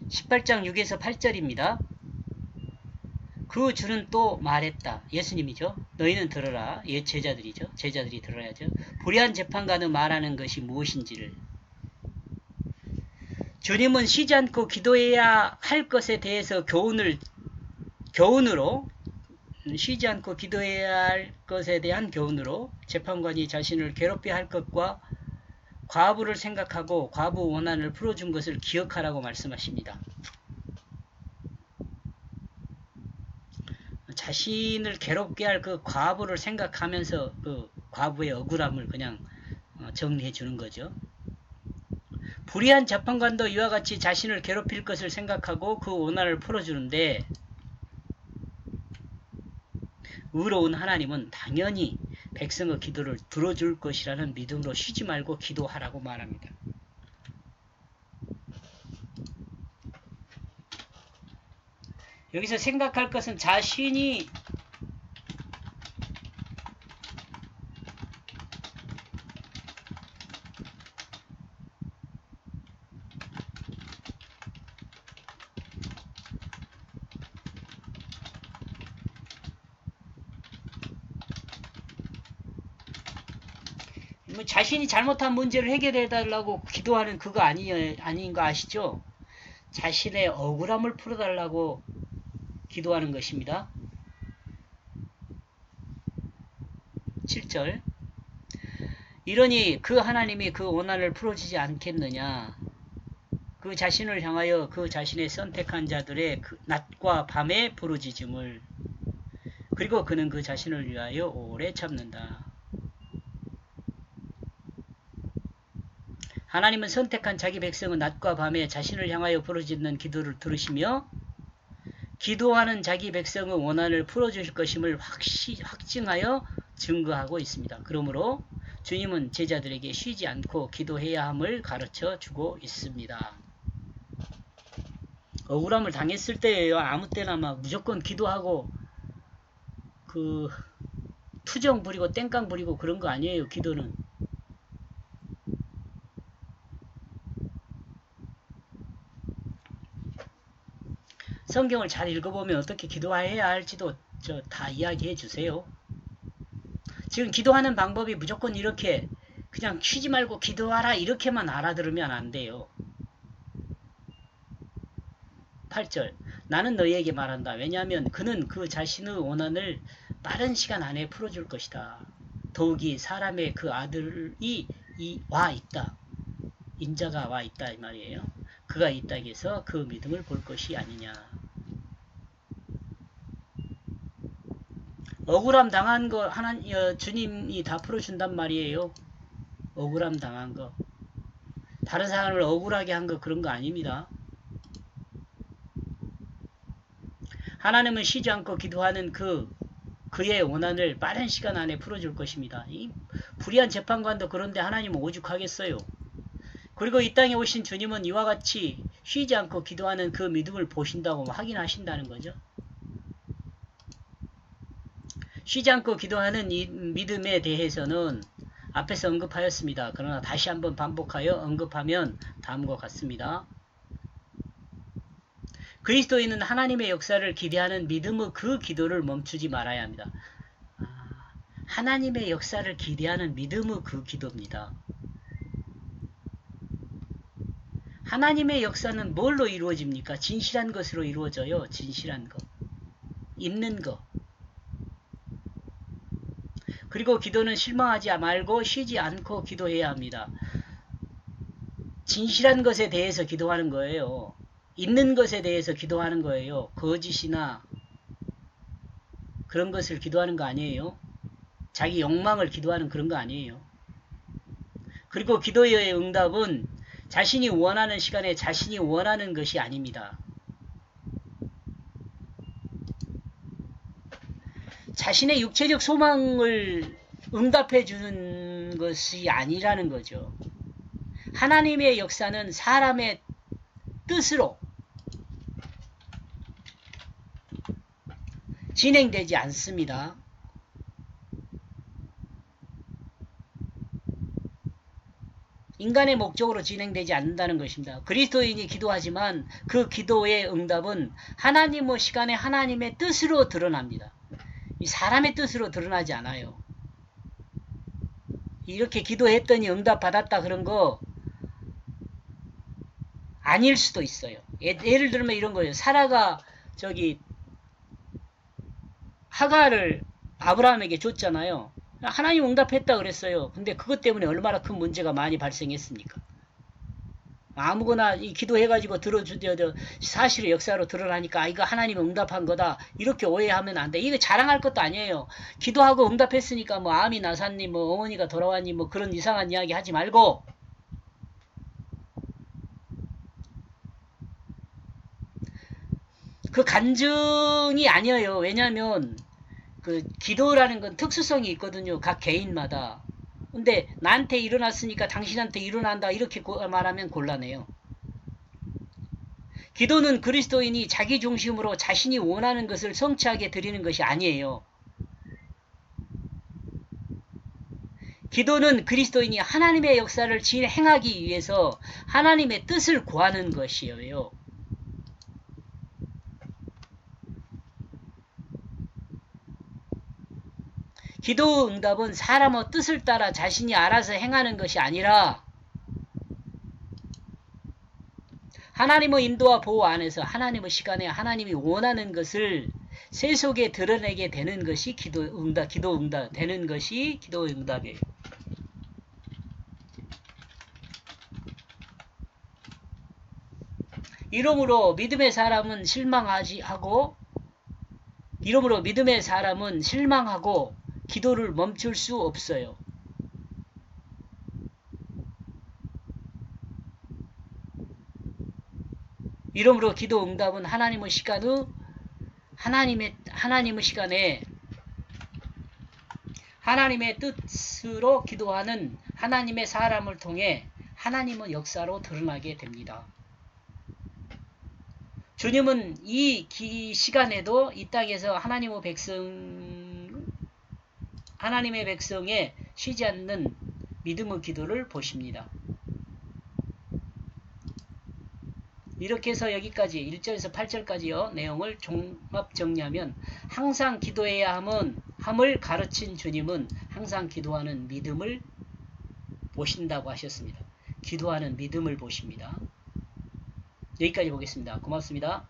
18장 6에서 8절입니다. 그 주는 또 말했다. 예수님이죠. 너희는 들어라. 제자들이죠. 제자들이 들어야죠. 불의한 재판관의 말하는 것이 무엇인지를. 주님은 쉬지 않고 기도해야 할 것에 대해서 교훈으로 쉬지 않고 기도해야 할 것에 대한 교훈으로 재판관이 자신을 괴롭혀야 할 것과 과부를 생각하고 과부 원한을 풀어준 것을 기억하라고 말씀하십니다. 자신을 괴롭게 할 그 과부를 생각하면서 그 과부의 억울함을 그냥 정리해 주는 거죠. 불의한 재판관도 이와 같이 자신을 괴롭힐 것을 생각하고 그 원한을 풀어주는데 의로운 하나님은 당연히 백성의 기도를 들어줄 것이라는 믿음으로 쉬지 말고 기도하라고 말합니다. 여기서 생각할 것은 자신이 자신이 잘못한 문제를 해결해 달라고 기도하는 그거 아닌 거 아시죠? 자신의 억울함을 풀어달라고 기도하는 것입니다. 7절 이러니 그 하나님이 그 원한을 풀어주지 않겠느냐. 그 자신을 향하여 그 자신의 선택한 자들의 그 낮과 밤의 부르짖음을 그리고 그는 그 자신을 위하여 오래 참는다. 하나님은 선택한 자기 백성은 낮과 밤에 자신을 향하여 부르짖는 기도를 들으시며 기도하는 자기 백성의 원한을 풀어주실 것임을 확증하여 증거하고 있습니다. 그러므로 주님은 제자들에게 쉬지 않고 기도해야 함을 가르쳐 주고 있습니다. 억울함을 당했을 때예요. 아무 때나 막 무조건 기도하고 그 투정 부리고 땡깡 부리고 그런 거 아니에요. 기도는. 성경을 잘 읽어보면 어떻게 기도해야 할지도 다 이야기해 주세요. 지금 기도하는 방법이 무조건 이렇게 그냥 쉬지 말고 기도하라 이렇게만 알아들으면 안 돼요. 8절 나는 너희에게 말한다. 왜냐하면 그는 그 자신의 원한을 빠른 시간 안에 풀어줄 것이다. 더욱이 사람의 그 아들이 와 있다. 인자가 와 있다 이 말이에요. 그가 있다 해서 그 믿음을 볼 것이 아니냐. 억울함 당한 거 주님이 다 풀어준단 말이에요. 억울함 당한 거. 다른 사람을 억울하게 한 거 그런 거 아닙니다. 하나님은 쉬지 않고 기도하는 그의 원한을 빠른 시간 안에 풀어줄 것입니다. 이 불의한 재판관도 그런데 하나님은 오죽하겠어요. 그리고 이 땅에 오신 주님은 이와 같이 쉬지 않고 기도하는 그 믿음을 보신다고 확인하신다는 거죠. 쉬지 않고 기도하는 이 믿음에 대해서는 앞에서 언급하였습니다. 그러나 다시 한번 반복하여 언급하면 다음과 같습니다. 그리스도인은 하나님의 역사를 기대하는 믿음의 그 기도를 멈추지 말아야 합니다. 하나님의 역사를 기대하는 믿음의 그 기도입니다. 하나님의 역사는 뭘로 이루어집니까? 진실한 것으로 이루어져요. 진실한 것. 있는 것. 그리고 기도는 실망하지 말고 쉬지 않고 기도해야 합니다. 진실한 것에 대해서 기도하는 거예요. 있는 것에 대해서 기도하는 거예요. 거짓이나 그런 것을 기도하는 거 아니에요. 자기 욕망을 기도하는 그런 거 아니에요. 그리고 기도의 응답은 자신이 원하는 시간에 자신이 원하는 것이 아닙니다. 자신의 육체적 소망을 응답해 주는 것이 아니라는 거죠. 하나님의 역사는 사람의 뜻으로 진행되지 않습니다. 인간의 목적으로 진행되지 않는다는 것입니다. 그리스도인이 기도하지만 그 기도의 응답은 하나님의 시간에 하나님의 뜻으로 드러납니다. 이 사람의 뜻으로 드러나지 않아요. 이렇게 기도했더니 응답받았다 그런 거 아닐 수도 있어요. 예를 들면 이런 거예요. 사라가 하가를 아브라함에게 줬잖아요. 하나님 응답했다 그랬어요. 근데 그것 때문에 얼마나 큰 문제가 많이 발생했습니까? 아무거나 기도해가지고 들어주려 사실의 역사로 드러나니까 이거 하나님 응답한 거다 이렇게 오해하면 안 돼. 이거 자랑할 것도 아니에요. 기도하고 응답했으니까 뭐 암이 나사니 뭐 어머니가 돌아왔니 뭐 그런 이상한 이야기 하지 말고 그 간증이 아니에요. 왜냐하면 그 기도라는 건 특수성이 있거든요. 각 개인마다. 근데 나한테 일어났으니까 당신한테 일어난다 이렇게 말하면 곤란해요. 기도는 그리스도인이 자기 중심으로 자신이 원하는 것을 성취하게 드리는 것이 아니에요. 기도는 그리스도인이 하나님의 역사를 진행하기 위해서 하나님의 뜻을 구하는 것이에요. 기도 응답은 사람의 뜻을 따라 자신이 알아서 행하는 것이 아니라 하나님의 인도와 보호 안에서 하나님의 시간에 하나님이 원하는 것을 세속에 드러내게 되는 것이 기도 응답 되는 것이 기도 응답이에요. 이러므로 믿음의 사람은 실망하고 기도를 멈출 수 없어요. 이러므로 기도 응답은 하나님의 시간에 하나님의 뜻으로 기도하는 하나님의 사람을 통해 하나님의 역사로 드러나게 됩니다. 주님은 이 시간에도 이 땅에서 하나님의 백성의 쉬지 않는 믿음의 기도를 보십니다. 이렇게 해서 여기까지 1절에서 8절까지요 내용을 종합 정리하면 항상 기도해야 함을 가르친 주님은 항상 기도하는 믿음을 보신다고 하셨습니다. 기도하는 믿음을 보십니다. 여기까지 보겠습니다. 고맙습니다.